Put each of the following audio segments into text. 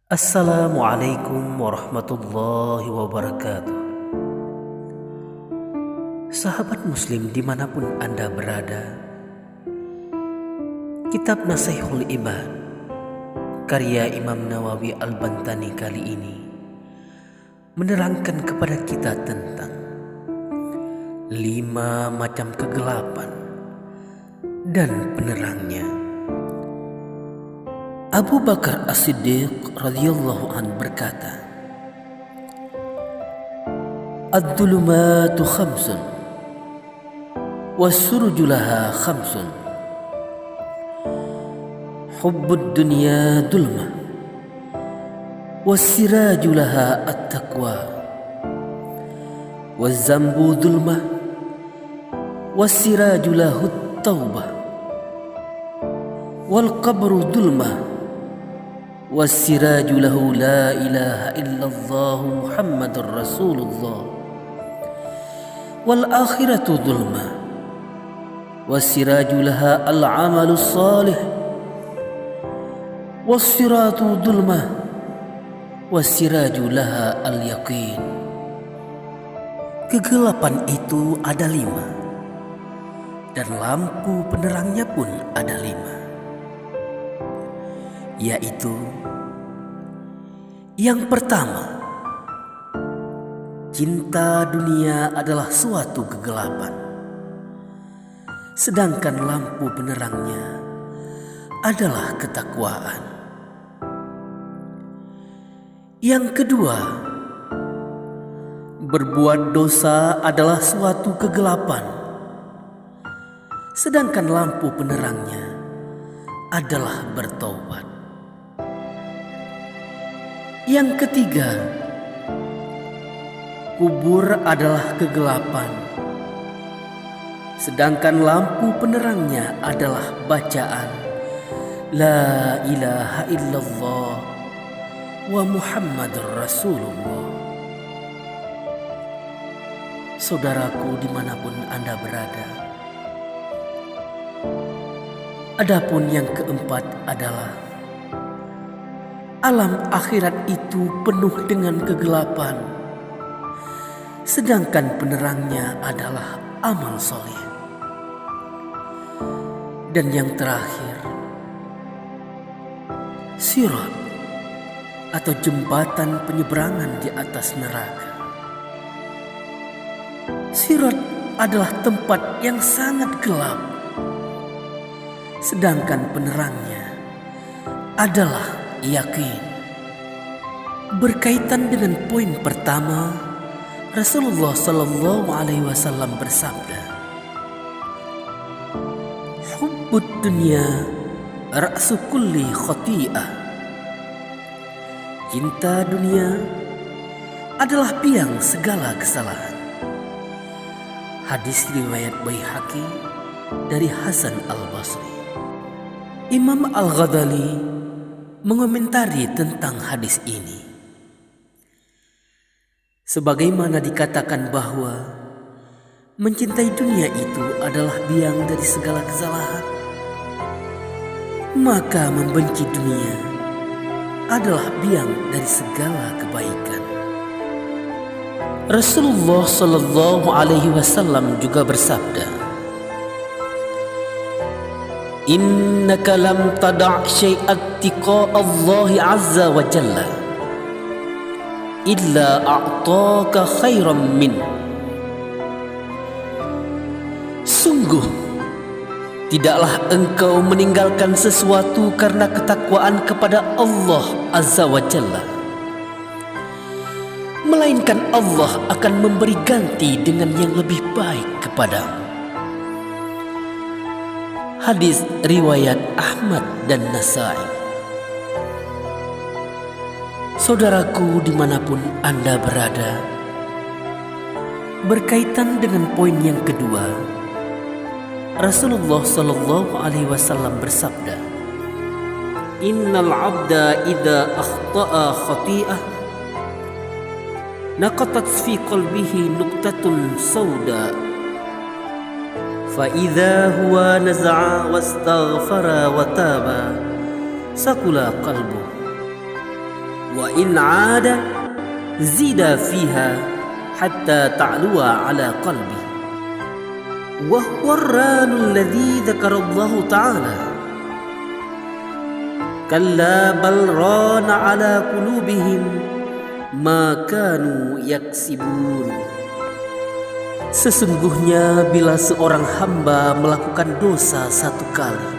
Assalamualaikum warahmatullahi wabarakatuh. Sahabat muslim dimanapun Anda berada, Kitab Nasihatul Ibad karya Imam Nawawi Al-Bantani kali ini menerangkan kepada kita tentang 5 macam kegelapan dan penerangnya. Abu Bakar As-Siddiq radhiyallahu an berkata, "Ad-dhulumatu khamsun was-suruju laha khamsun. Hubbud dunya dhulma was-siraju laha at-taqwa. Waz-zambu dhulma was-siraju lahu at-taubah. Wal-qabru dhulma والسراج له لا إله إلا الله محمد رسول الله. والآخرة ظلمة والسراج لها العمل الصالح. والصراط ظلمة والسراج لها اليقين." Kegelapan itu ada 5, dan lampu penerangnya pun ada 5, yaitu yang pertama, cinta dunia adalah suatu kegelapan, sedangkan lampu penerangnya adalah ketakwaan. Yang kedua, berbuat dosa adalah suatu kegelapan, sedangkan lampu penerangnya adalah bertaubat. Yang ketiga, kubur adalah kegelapan, sedangkan lampu penerangnya adalah bacaan La ilaha illallah wa Muhammadur Rasulullah. Saudaraku dimanapun Anda berada, adapun yang keempat adalah alam akhirat itu penuh dengan kegelapan, sedangkan penerangnya adalah amal soleh. Dan yang terakhir, sirat atau jembatan penyeberangan di atas neraka. Sirat adalah tempat yang sangat gelap, sedangkan penerangnya adalah yakin. Berkaitan dengan poin pertama, Rasulullah Sallallahu Alaihi Wasallam bersabda, "Hubbud dunya ra'su kulli khati'ah." Cinta dunia adalah biang segala kesalahan. Hadis riwayat Baihaqi dari Hasan Al-Basri. Imam Al-Ghazali mengomentari tentang hadis ini, sebagaimana dikatakan bahwa mencintai dunia itu adalah biang dari segala kesalahan, maka membenci dunia adalah biang dari segala kebaikan. Rasulullah Sallallahu Alaihi Wasallam juga bersabda, "Innaka lam tada' syai'at tiqa Allah azza wa jalla illa a'taka khairan min." Sungguh tidaklah engkau meninggalkan sesuatu karena ketakwaan kepada Allah azza wa jalla, melainkan Allah akan memberi ganti dengan yang lebih baik kepadamu. Hadis riwayat Ahmad dan Nasai. Saudaraku dimanapun Anda berada, berkaitan dengan poin yang kedua, Rasulullah Sallallahu Alaihi Wasallam bersabda, "Innal abda idza akhta'a khati'ah naqatat fi qalbihi nuqtatun sauda. فإذا هو نزع واستغفر وتاب سكل قلبه." wa in 'ada zida fiha hatta ta'luwa ala qalbi wa huwa ar-ranul ladzi dzakara Allah ta'ala kalla bal rana ala qulubihim ma kanu yaksibun. Sesungguhnya bila seorang hamba melakukan dosa satu kali,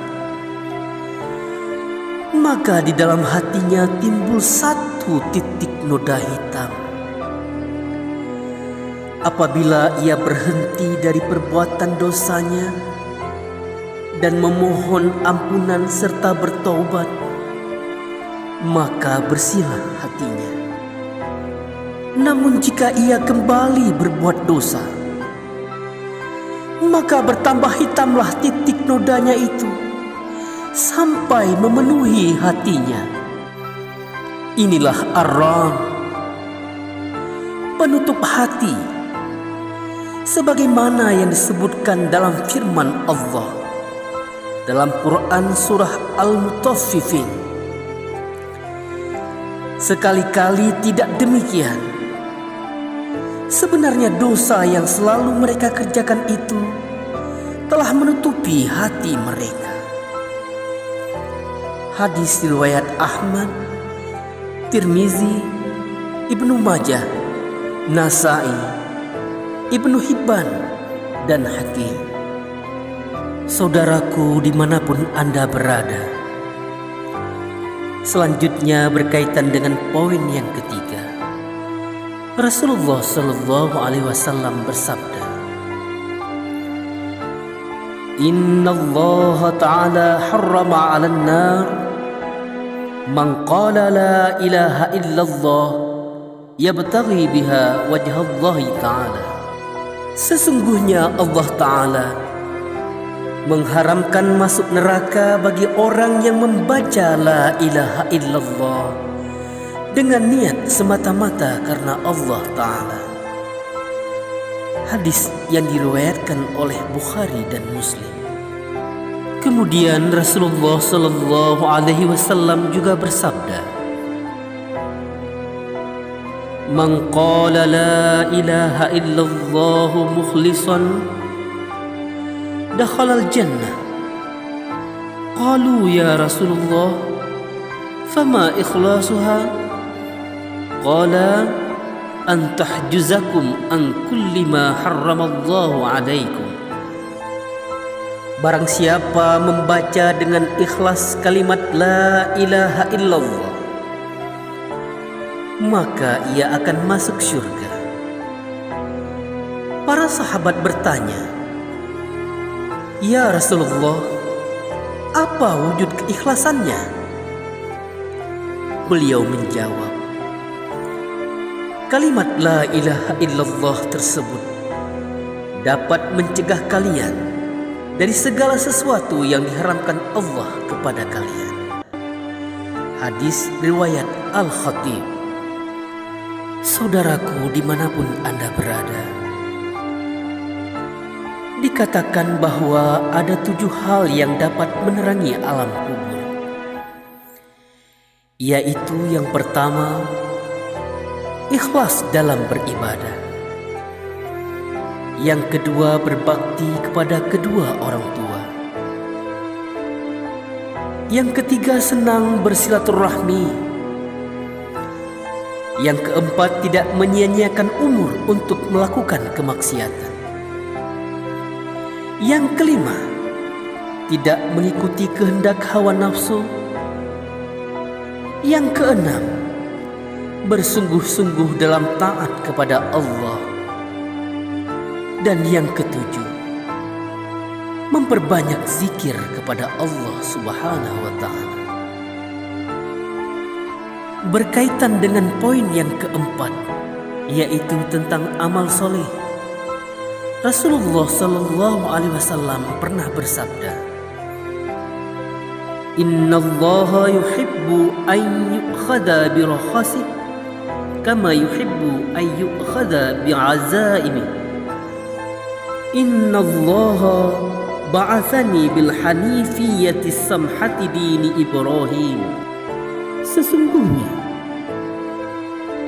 maka di dalam hatinya timbul satu titik noda hitam. Apabila ia berhenti dari perbuatan dosanya dan memohon ampunan serta bertaubat, maka bersihlah hatinya. Namun jika ia kembali berbuat dosa, maka bertambah hitamlah titik nodanya itu sampai memenuhi hatinya. Inilah ar-ran, penutup hati, sebagaimana yang disebutkan dalam firman Allah dalam Quran surah Al-Mutaffifin. Sekali-kali tidak demikian. Sebenarnya dosa yang selalu mereka kerjakan itu telah menutupi hati mereka. Hadis riwayat Ahmad, Tirmizi, Ibnu Majah, Nasai, Ibnu Hibban, dan Hakim. Saudaraku dimanapun Anda berada, selanjutnya berkaitan dengan poin yang ketiga. Rasulullah Sallallahu Alaihi Wasallam bersabda, Inna Allah Ta'ala harrama 'alan nar man qala la ilaha illallah yabtaghi biha wajha Allah Ta'ala. Sesungguhnya Allah Ta'ala mengharamkan masuk neraka bagi orang yang membaca la ilaha illallah dengan niat semata-mata karena Allah Ta'ala. Hadis yang diriwayatkan oleh Bukhari dan Muslim. Kemudian Rasulullah Sallallahu Alaihi Wasallam juga bersabda, Man qala la ilaha illallah mukhlisan dakhala al-jannah. Qalu ya Rasulullah, fama ikhlasuha? Qala an tahjuzakum an kulli ma harramallahu alaikum. Barang siapa membaca dengan ikhlas kalimat la ilaha illallah, maka ia akan masuk syurga. Para sahabat bertanya, Ya Rasulullah, apa wujud keikhlasannya? Beliau menjawab, kalimat la ilaha illallah tersebut dapat mencegah kalian dari segala sesuatu yang diharamkan Allah kepada kalian. Hadis riwayat Al-Khatib. Saudaraku dimanapun Anda berada, dikatakan bahwa ada 7 hal yang dapat menerangi alam kubur, yaitu yang pertama, ikhlas dalam beribadah. Yang kedua, berbakti kepada kedua orang tua. Yang ketiga, senang bersilaturahmi. Yang keempat, tidak menyia-nyiakan umur untuk melakukan kemaksiatan. Yang kelima, tidak mengikuti kehendak hawa nafsu. Yang keenam, bersungguh-sungguh dalam taat kepada Allah. Dan yang ketujuh, memperbanyak zikir kepada Allah Subhanahu wa Ta'ala. Berkaitan dengan poin yang keempat, yaitu tentang amal soleh, Rasulullah Sallallahu Alaihi Wasallam pernah bersabda, Inna Allah yuhibbu an yu'khadha birakhasih kama yuhibbu an yu'khadha bi'azaimih. Inna Allah ba'athani bil hanifiyyati samhati dini Ibrahim. Sesungguhnya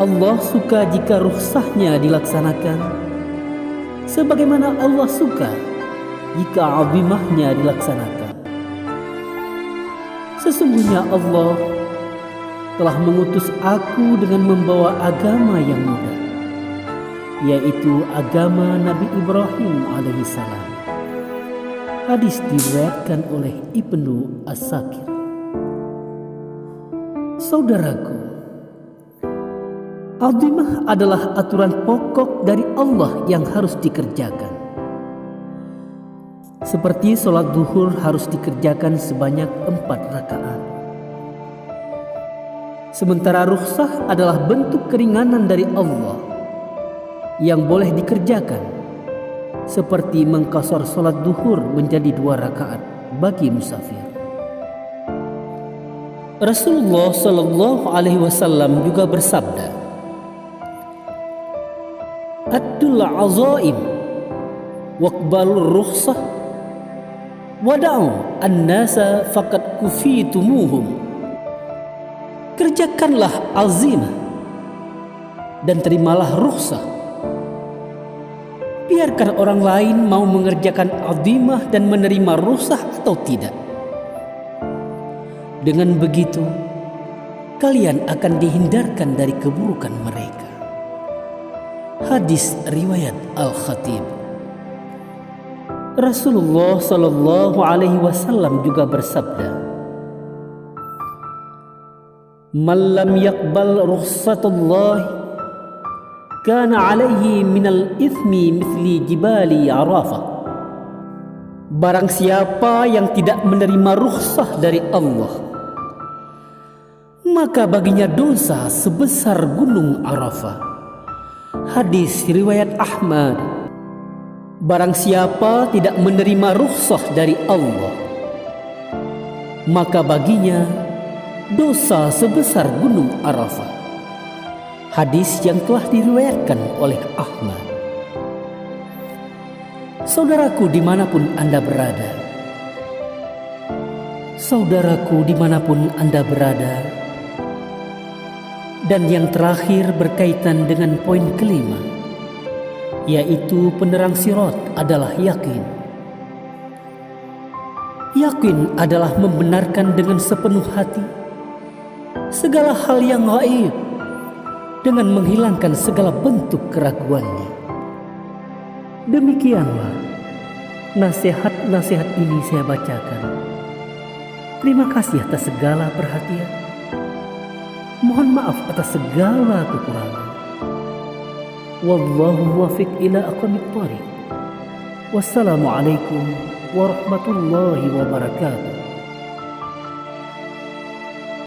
Allah suka jika rukhsahnya dilaksanakan, sebagaimana Allah suka jika azimahnya dilaksanakan. Sesungguhnya Allah telah mengutus aku dengan membawa agama yang mudah, yaitu agama Nabi Ibrahim alaihissalam. Hadis diriwayatkan oleh Ibnu As-Sakir. Saudaraku, azimah adalah aturan pokok dari Allah yang harus dikerjakan. Seperti sholat zuhur harus dikerjakan sebanyak 4 rakaat. Sementara rukhsah adalah bentuk keringanan dari Allah yang boleh dikerjakan, seperti mengqashar sholat zuhur menjadi 2 rakaat bagi musafir. Rasulullah Shallallahu Alaihi Wasallam juga bersabda, "Addul azaim waqbalur rukhsah wada'u an-nasa faqad kufitumuhum." Kerjakanlah azimah dan terimalah rukhsah. Biarkan orang lain mau mengerjakan azimah dan menerima rukhsah atau tidak. Dengan begitu, kalian akan dihindarkan dari keburukan mereka. Hadis riwayat Al-Khatib. Rasulullah Shallallahu Alaihi Wasallam juga bersabda, "Man lam yaqbal rukhsatullah kana alaihi minal ithmi mithli jibali Arafah." Barang siapa yang tidak menerima rukhsah dari Allah, maka baginya dosa sebesar gunung Arafah. Hadis riwayat Ahmad. Barang siapa tidak menerima rukhsah dari Allah, maka baginya dosa sebesar gunung Arafah. Hadis yang telah diriwayatkan oleh Ahmad. Saudaraku dimanapun Anda berada, saudaraku dimanapun Anda berada, dan yang terakhir berkaitan dengan poin kelima, yaitu penerang sirat adalah yakin. Yakin adalah membenarkan dengan sepenuh hati segala hal yang gaib dengan menghilangkan segala bentuk keraguannya. Demikianlah nasihat-nasihat ini saya bacakan. Terima kasih atas segala perhatian. Mohon maaf atas segala kekurangan. Wallahu muwaffiq ila aqwamit thariq. Wassalamualaikum warahmatullahi wabarakatuh.